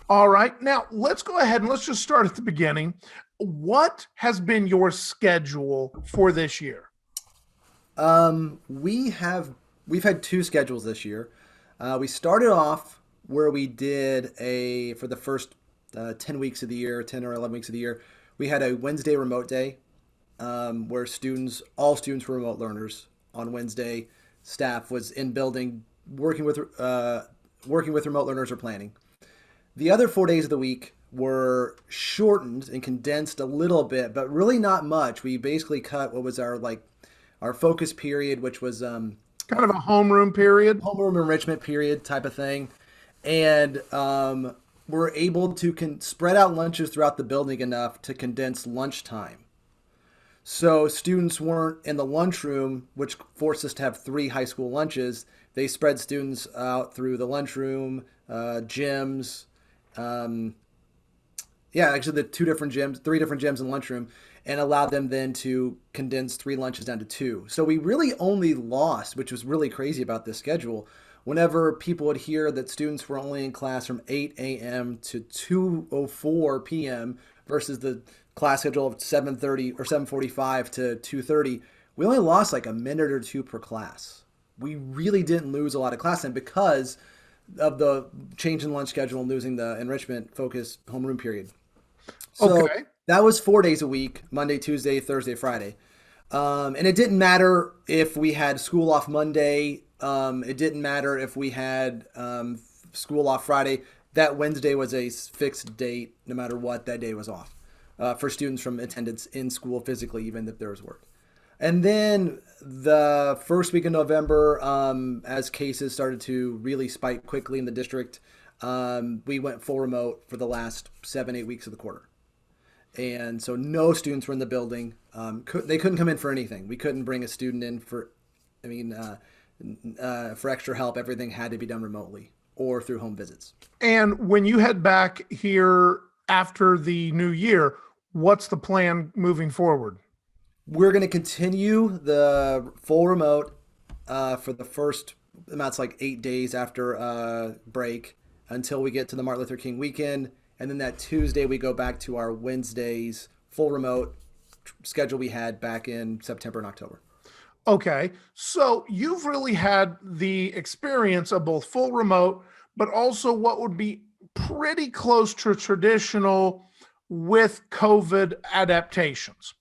All right. Now let's go ahead and let's just start at the beginning. What has been your schedule for this year? We've had two schedules this year. We started off where we did a for the first 10 weeks of the year, 10 or 11 weeks of the year. We had a Wednesday remote day where all students were remote learners. On Wednesday, staff was in building working with remote learners or planning. The other 4 days of the week were shortened and condensed a little bit, but really not much. We basically cut what was our focus period, which was Kind of a homeroom period. homeroom enrichment period type of thing, and we're able to spread out lunches throughout the building enough to condense lunchtime. So students weren't in the lunchroom, which forced us to have three high school lunches. They spread students out through the lunchroom, gyms, um, yeah, actually the three different gyms in lunchroom, and allowed them then to condense three lunches down to two. So we really only lost, which was really crazy about this schedule, whenever people would hear that students were only in class from 8 a.m. to 2:04 p.m. versus the class schedule of 7:30 or 7:45 to 2:30. We only lost like a minute or two per class. We really didn't lose a lot of class time because of the change in lunch schedule and losing the enrichment focus homeroom period. So Okay. that was 4 days a week: Monday, Tuesday, Thursday, Friday. And it didn't matter if we had school off Monday. It didn't matter if we had school off Friday. That Wednesday was a fixed date, no matter what, that day was off for students from attendance in school physically, even if there was work. And then the first week of November, as cases started to really spike quickly in the district, we went full remote for the last 7, 8 weeks of the quarter. And so no students were in the building. They couldn't come in for anything. We couldn't bring a student in I mean, for extra help. Everything had to be done remotely or through home visits. And when you head back here after the new year, what's the plan moving forward? We're going to continue the full remote for the first amounts like 8 days after break until we get to the Martin Luther King weekend. And then that Tuesday, we go back to our Wednesdays full remote schedule we had back in September and October. Okay. So you've really had the experience of both full remote, but also what would be pretty close to traditional with COVID adaptations.